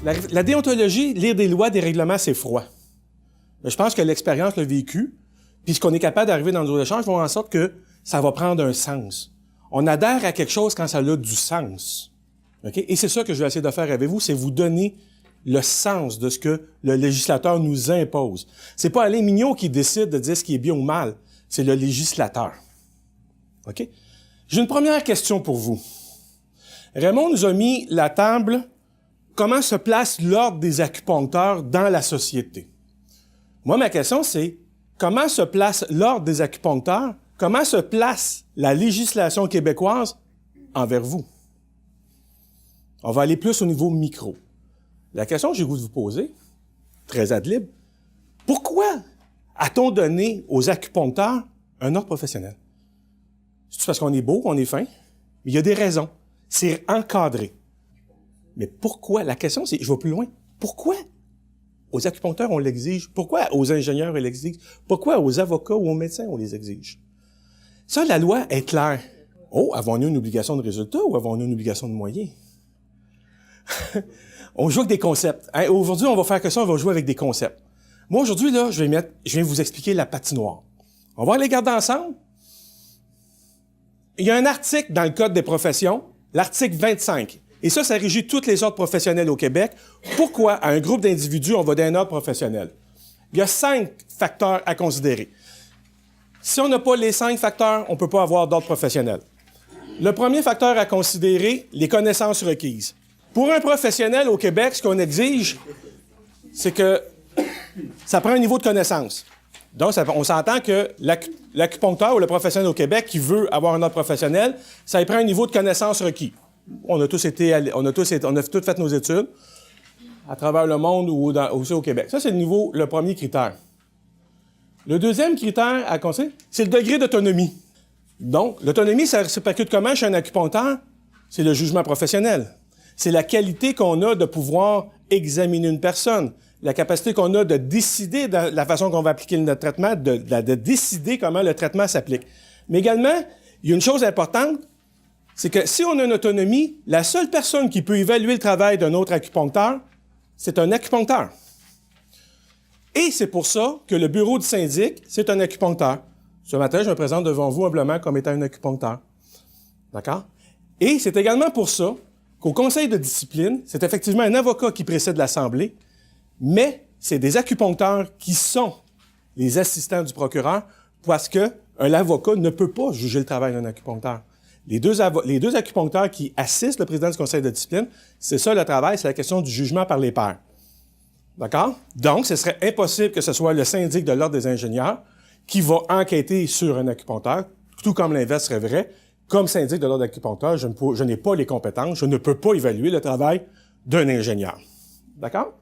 La déontologie, lire des lois, des règlements, c'est froid. Mais je pense que l'expérience, le vécu, puis ce qu'on est capable d'arriver dans nos échanges, vont en sorte que ça va prendre un sens. On adhère à quelque chose quand ça a du sens. Okay? Et c'est ça que je vais essayer de faire avec vous, c'est vous donner le sens de ce que le législateur nous impose. C'est pas Alain Mignot qui décide de dire ce qui est bien ou mal, c'est le législateur. OK? J'ai une première question pour vous. Raymond nous a mis la table « Comment se place l'ordre des acupuncteurs dans la société? » Moi, ma question, c'est comment se place l'ordre des acupuncteurs? Comment se place la législation québécoise envers vous? On va aller plus au niveau micro. La question que j'ai le goût de vous poser, très ad lib, pourquoi a-t-on donné aux acupuncteurs un ordre professionnel? C'est parce qu'on est beau, on est fin, mais il y a des raisons. C'est encadré. Mais pourquoi? La question, c'est, je vais plus loin. Pourquoi aux acupuncteurs, on l'exige? Pourquoi aux ingénieurs, on l'exige? Pourquoi aux avocats ou aux médecins, on les exige? Ça, la loi est claire. Oh, avons-nous une obligation de résultat ou avons-nous une obligation de moyens? On joue avec des concepts. Hein? Aujourd'hui, on va faire que ça, on va jouer avec des concepts. Moi, aujourd'hui, là, je vais vous expliquer la patinoire. On va les regarder ensemble. Il y a un article dans le Code des professions, l'article 25. Et ça régit tous les ordres professionnels au Québec. Pourquoi, à un groupe d'individus, on va donner un ordre professionnel? Il y a 5 facteurs à considérer. Si on n'a pas les 5 facteurs, on ne peut pas avoir d'ordre professionnel. Le premier facteur à considérer, les connaissances requises. Pour un professionnel au Québec, ce qu'on exige, c'est que ça prend un niveau de connaissance. Donc, on s'entend que l'acupuncteur ou le professionnel au Québec qui veut avoir un ordre professionnel, ça prend un niveau de connaissance requis. On a tous fait nos études à travers le monde ou aussi au Québec. Ça, c'est le premier critère. Le deuxième critère à considérer, c'est le degré d'autonomie. Donc, l'autonomie, ça se percute comment chez un acupuncteur? C'est le jugement professionnel. C'est la qualité qu'on a de pouvoir examiner une personne, la capacité qu'on a de décider de la façon qu'on va appliquer notre traitement, de décider comment le traitement s'applique. Mais également, il y a une chose importante, c'est que si on a une autonomie, la seule personne qui peut évaluer le travail d'un autre acupuncteur, c'est un acupuncteur. Et c'est pour ça que le bureau du syndic, c'est un acupuncteur. Ce matin, je me présente devant vous humblement comme étant un acupuncteur. D'accord? Et c'est également pour ça qu'au conseil de discipline, c'est effectivement un avocat qui précède l'Assemblée, mais c'est des acupuncteurs qui sont les assistants du procureur parce que l'avocat ne peut pas juger le travail d'un acupuncteur. Les deux acupuncteurs qui assistent le président du conseil de discipline, c'est ça le travail, c'est la question du jugement par les pairs. D'accord? Donc, ce serait impossible que ce soit le syndic de l'Ordre des ingénieurs qui va enquêter sur un acupuncteur, tout comme l'inverse serait vrai. Comme syndic de l'Ordre d'acupuncteur, je n'ai pas les compétences, je ne peux pas évaluer le travail d'un ingénieur. D'accord?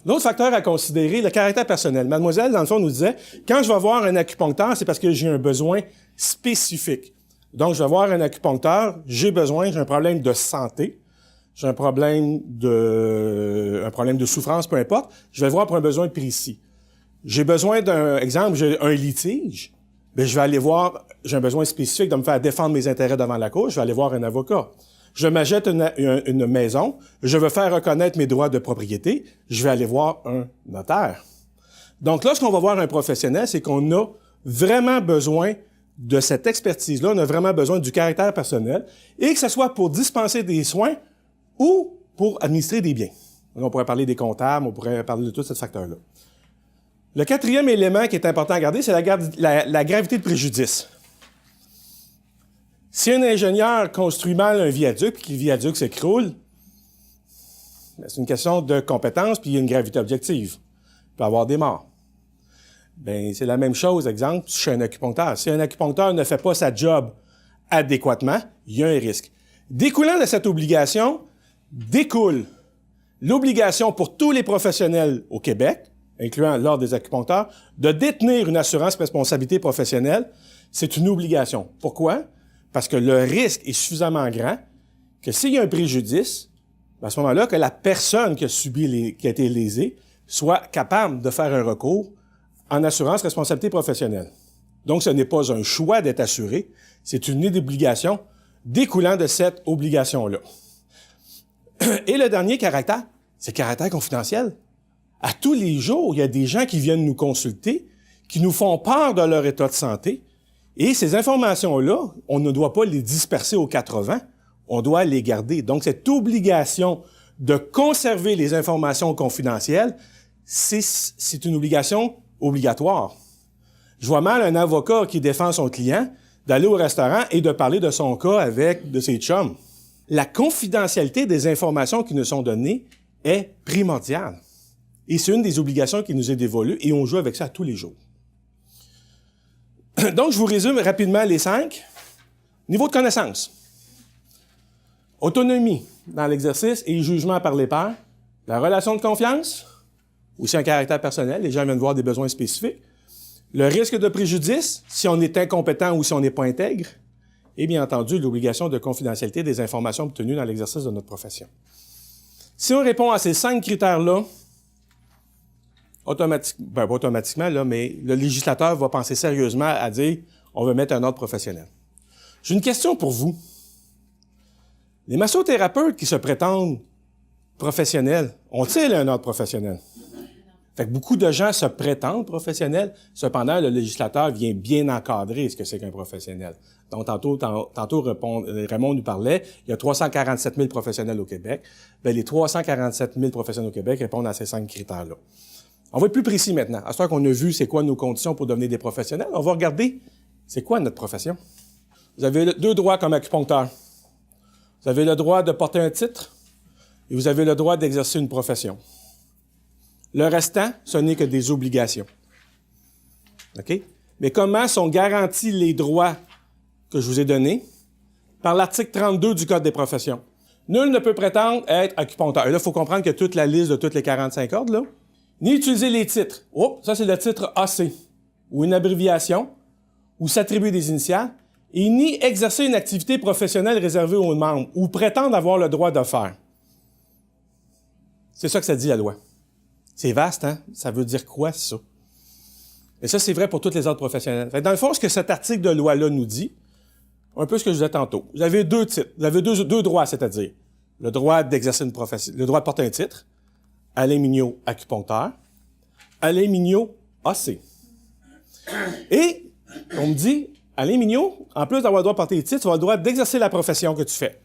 L'autre facteur à considérer, le caractère personnel. Mademoiselle, dans le fond, nous disait, quand je vais voir un acupuncteur, c'est parce que j'ai un besoin spécifique. Donc, je vais voir un acupuncteur, j'ai un problème de santé, j'ai un problème de souffrance, peu importe, je vais le voir pour un besoin précis. J'ai besoin j'ai un litige, bien, je vais aller voir, j'ai un besoin spécifique de me faire défendre mes intérêts devant la cour, je vais aller voir un avocat. Je m'achète une maison, je veux faire reconnaître mes droits de propriété, je vais aller voir un notaire. Donc, lorsqu'on va voir un professionnel, c'est qu'on a vraiment besoin de cette expertise-là, on a vraiment besoin du caractère personnel, et que ce soit pour dispenser des soins ou pour administrer des biens. On pourrait parler des comptables, on pourrait parler de tout ce facteur-là. Le quatrième élément qui est important à garder, c'est la gravité de préjudice. Si un ingénieur construit mal un viaduc et que le viaduc s'écroule, c'est une question de compétence puis il y a une gravité objective. Il peut y avoir des morts. Bien, c'est la même chose, exemple, chez un acupuncteur. Si un acupuncteur ne fait pas sa job adéquatement, il y a un risque. Découlant de cette obligation, découle l'obligation pour tous les professionnels au Québec, incluant l'Ordre des acupuncteurs, de détenir une assurance responsabilité professionnelle. C'est une obligation. Pourquoi? Parce que le risque est suffisamment grand que s'il y a un préjudice, à ce moment-là, que la personne qui a été lésée soit capable de faire un recours en assurance responsabilité professionnelle. Donc, ce n'est pas un choix d'être assuré, c'est une obligation découlant de cette obligation-là. Et le dernier caractère, c'est le caractère confidentiel. À tous les jours, il y a des gens qui viennent nous consulter, qui nous font part de leur état de santé. Et ces informations-là, on ne doit pas les disperser aux 80, on doit les garder. Donc, cette obligation de conserver les informations confidentielles, c'est une obligation obligatoire. Je vois mal un avocat qui défend son client d'aller au restaurant et de parler de son cas avec de ses chums. La confidentialité des informations qui nous sont données est primordiale. Et c'est une des obligations qui nous est dévolue et on joue avec ça tous les jours. Donc, je vous résume rapidement les 5. Niveau de connaissance. Autonomie dans l'exercice et jugement par les pairs. La relation de confiance, aussi un caractère personnel, les gens viennent voir des besoins spécifiques. Le risque de préjudice, si on est incompétent ou si on n'est pas intègre. Et bien entendu, l'obligation de confidentialité des informations obtenues dans l'exercice de notre profession. Si on répond à ces 5 critères-là, pas automatiquement, là, mais le législateur va penser sérieusement à dire on veut mettre un ordre professionnel. J'ai une question pour vous. Les massothérapeutes qui se prétendent professionnels, ont-ils un ordre professionnel? Fait que beaucoup de gens se prétendent professionnels, cependant, le législateur vient bien encadrer ce que c'est qu'un professionnel. Donc, tantôt Raymond nous parlait, il y a 347 000 professionnels au Québec. Bien, les 347 000 professionnels au Québec répondent à ces 5 critères-là. On va être plus précis maintenant. À ce temps qu'on a vu c'est quoi nos conditions pour devenir des professionnels, on va regarder c'est quoi notre profession. Vous avez 2 droits comme acupuncteur. Vous avez le droit de porter un titre et vous avez le droit d'exercer une profession. Le restant, ce n'est que des obligations. OK? Mais comment sont garantis les droits que je vous ai donnés? Par l'article 32 du Code des professions. Nul ne peut prétendre être acupuncteur. Et là, il faut comprendre que toute la liste de toutes les 45 ordres, là, ni utiliser les titres. Oh, ça, c'est le titre AC, ou une abréviation, ou s'attribuer des initiales, et ni exercer une activité professionnelle réservée aux membres, ou prétendre avoir le droit de faire. C'est ça que ça dit, la loi. C'est vaste, hein? Ça veut dire quoi, ça? Et ça, c'est vrai pour toutes les ordres professionnels. Fait que dans le fond, ce que cet article de loi-là nous dit, un peu ce que je disais tantôt, vous avez 2 titres, vous avez deux droits, c'est-à-dire le droit d'exercer une profession, le droit de porter un titre, Alain Mignot, acupuncteur, Alain Mignot, AC. Et, on me dit, Alain Mignot, en plus d'avoir le droit de porter les titres, tu vas avoir le droit d'exercer la profession que tu fais.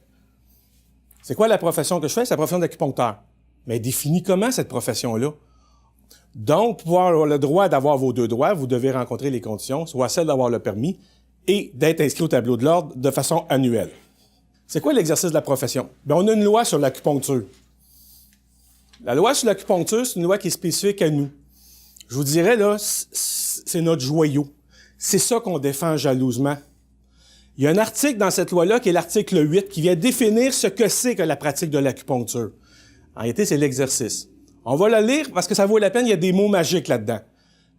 C'est quoi la profession que je fais? C'est la profession d'acupuncteur. Mais définis comment cette profession-là? Donc, pour pouvoir avoir le droit d'avoir vos 2 droits, vous devez rencontrer les conditions, soit celle d'avoir le permis et d'être inscrit au tableau de l'ordre de façon annuelle. C'est quoi l'exercice de la profession? Bien, on a une loi sur l'acupuncture. La loi sur l'acupuncture, c'est une loi qui est spécifique à nous. Je vous dirais, là, c'est notre joyau. C'est ça qu'on défend jalousement. Il y a un article dans cette loi-là, qui est l'article 8, qui vient définir ce que c'est que la pratique de l'acupuncture. En réalité, c'est l'exercice. On va le lire parce que ça vaut la peine, il y a des mots magiques là-dedans.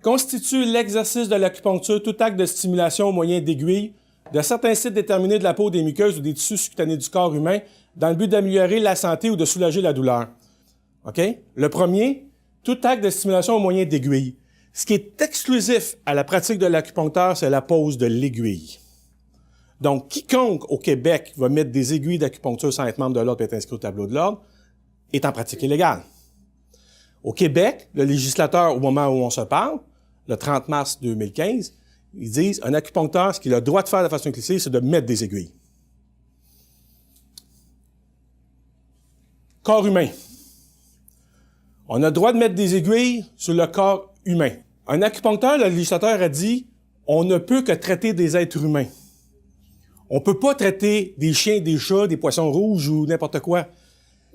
Constitue l'exercice de l'acupuncture tout acte de stimulation au moyen d'aiguilles de certains sites déterminés de la peau, des muqueuses ou des tissus subcutanés du corps humain dans le but d'améliorer la santé ou de soulager la douleur. OK? Le premier, tout acte de stimulation au moyen d'aiguilles. Ce qui est exclusif à la pratique de l'acupuncteur, c'est la pose de l'aiguille. Donc, quiconque au Québec va mettre des aiguilles d'acupuncture sans être membre de l'ordre et être inscrit au tableau de l'ordre est en pratique illégale. Au Québec, le législateur, au moment où on se parle, le 30 mars 2015, ils disent un acupuncteur, ce qu'il a le droit de faire de façon exclusive, c'est de mettre des aiguilles. Corps humain. On a le droit de mettre des aiguilles sur le corps humain. Un acupuncteur, le législateur a dit, on ne peut que traiter des êtres humains. On peut pas traiter des chiens, des chats, des poissons rouges ou n'importe quoi.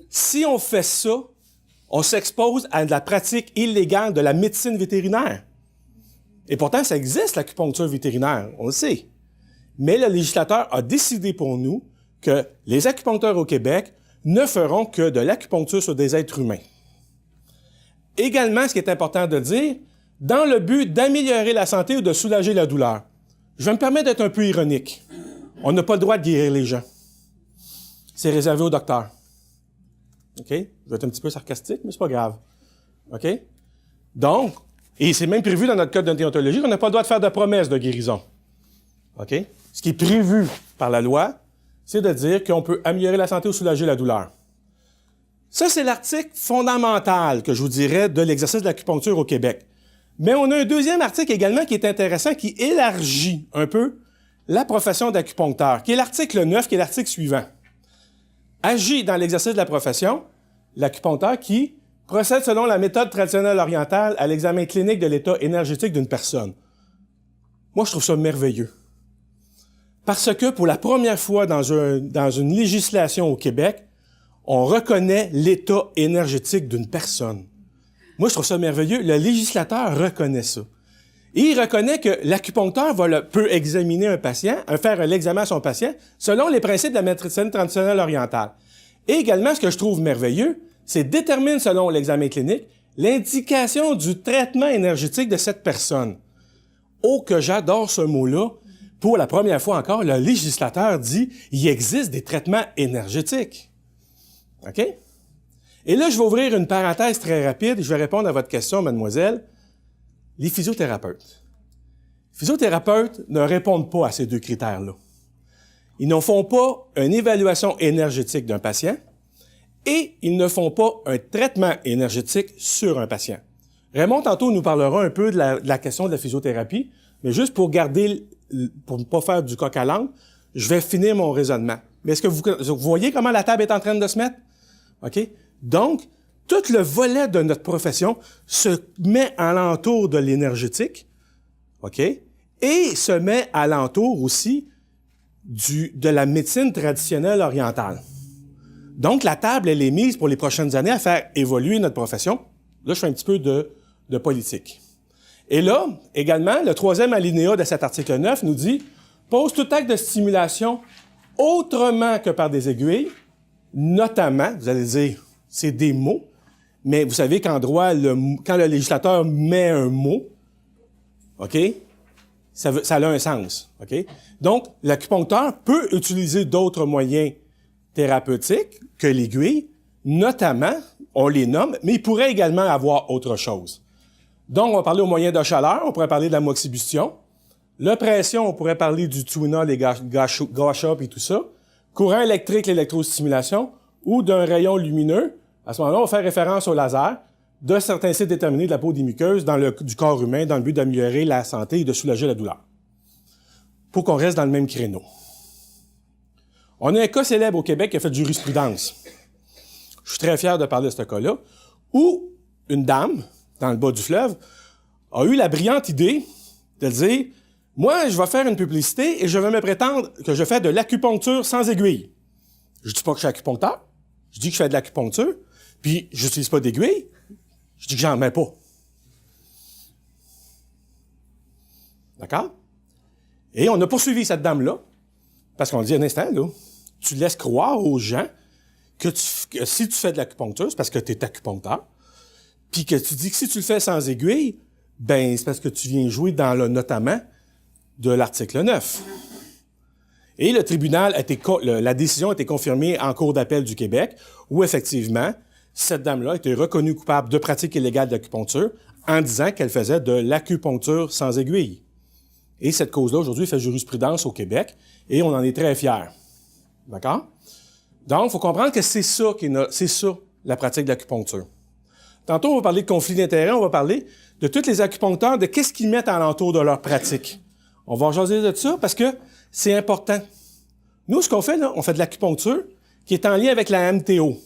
Si on fait ça, on s'expose à de la pratique illégale de la médecine vétérinaire. Et pourtant, ça existe, l'acupuncture vétérinaire, on le sait. Mais le législateur a décidé pour nous que les acupuncteurs au Québec ne feront que de l'acupuncture sur des êtres humains. Également, ce qui est important de dire, dans le but d'améliorer la santé ou de soulager la douleur. Je vais me permettre d'être un peu ironique. On n'a pas le droit de guérir les gens. C'est réservé aux docteurs. OK? Je vais être un petit peu sarcastique, mais c'est pas grave. OK? Donc, et c'est même prévu dans notre code de déontologie qu'on n'a pas le droit de faire de promesses de guérison. OK? Ce qui est prévu par la loi, c'est de dire qu'on peut améliorer la santé ou soulager la douleur. Ça, c'est l'article fondamental, que je vous dirais, de l'exercice de l'acupuncture au Québec. Mais on a un deuxième article également qui est intéressant, qui élargit un peu la profession d'acupuncteur, qui est l'article 9, qui est l'article suivant. Agit dans l'exercice de la profession l'acupuncteur qui procède selon la méthode traditionnelle orientale à l'examen clinique de l'état énergétique d'une personne. Moi, je trouve ça merveilleux. Parce que pour la première fois dans une législation au Québec, on reconnaît l'état énergétique d'une personne. Moi, je trouve ça merveilleux. Le législateur reconnaît ça. Et il reconnaît que l'acupuncteur peut examiner un patient, faire l'examen à son patient, selon les principes de la médecine traditionnelle orientale. Et également, ce que je trouve merveilleux, c'est détermine, selon l'examen clinique, l'indication du traitement énergétique de cette personne. Oh, que j'adore ce mot-là. Pour la première fois encore, le législateur dit il existe des traitements énergétiques. OK? Et là, je vais ouvrir une parenthèse très rapide et je vais répondre à votre question, mademoiselle. Les physiothérapeutes. Les physiothérapeutes ne répondent pas à ces deux critères-là. Ils ne font pas une évaluation énergétique d'un patient et ils ne font pas un traitement énergétique sur un patient. Raymond, tantôt, nous parlera un peu de la question de la physiothérapie, mais juste pour ne pas faire du coq à l'âne, je vais finir mon raisonnement. Mais est-ce que vous voyez comment la table est en train de se mettre? OK? Donc, tout le volet de notre profession se met alentour de l'énergétique, OK? Et se met alentour aussi de la médecine traditionnelle orientale. Donc, la table, elle est mise pour les prochaines années à faire évoluer notre profession. Là, je fais un petit peu de politique. Et là, également, le troisième alinéa de cet article 9 nous dit « Pose tout acte de stimulation autrement que par des aiguilles, notamment, vous allez dire, c'est des mots, mais vous savez qu'en droit, quand le législateur met un mot, OK, ça a un sens, OK? Donc, l'acupuncteur peut utiliser d'autres moyens thérapeutiques que l'aiguille, notamment, on les nomme, mais il pourrait également avoir autre chose. Donc, on va parler aux moyens de chaleur, on pourrait parler de la moxibustion. La pression, on pourrait parler du Tylenol, les gâchops et tout ça. Courant électrique, l'électrostimulation, ou d'un rayon lumineux. À ce moment-là, on va faire référence au laser de certains sites déterminés de la peau des muqueuses du corps humain dans le but d'améliorer la santé et de soulager la douleur. Pour qu'on reste dans le même créneau. On a un cas célèbre au Québec qui a fait de jurisprudence. Je suis très fier de parler de ce cas-là, où une dame, dans le bas du fleuve, a eu la brillante idée de dire « Moi, je vais faire une publicité et je vais me prétendre que je fais de l'acupuncture sans aiguille. » Je dis pas que je suis acupuncteur, je dis que je fais de l'acupuncture, puis j'utilise pas d'aiguille, je dis que j'en mets pas. D'accord? Et on a poursuivi cette dame-là, parce qu'on dit un instant, là, tu laisses croire aux gens que si tu fais de l'acupuncture, c'est parce que tu es acupuncteur, puis que tu dis que si tu le fais sans aiguille, ben c'est parce que tu viens jouer dans le notamment de l'article 9. Et le tribunal la décision a été confirmée en cour d'appel du Québec, où effectivement, cette dame-là a été reconnue coupable de pratique illégale d'acupuncture en disant qu'elle faisait de l'acupuncture sans aiguille. Et cette cause-là, aujourd'hui, fait jurisprudence au Québec, et on en est très fiers. D'accord? Donc, il faut comprendre que c'est ça la pratique de l'acupuncture. Tantôt, on va parler de conflit d'intérêts, on va parler de tous les acupuncteurs, de qu'est-ce qu'ils mettent alentour de leur pratique. On va jaser de ça parce que c'est important. Nous, ce qu'on fait, là, on fait de l'acupuncture qui est en lien avec la MTO.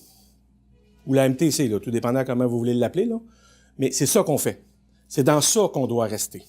Ou la MTC, là, tout dépendant comment vous voulez l'appeler, là. Mais c'est ça qu'on fait. C'est dans ça qu'on doit rester.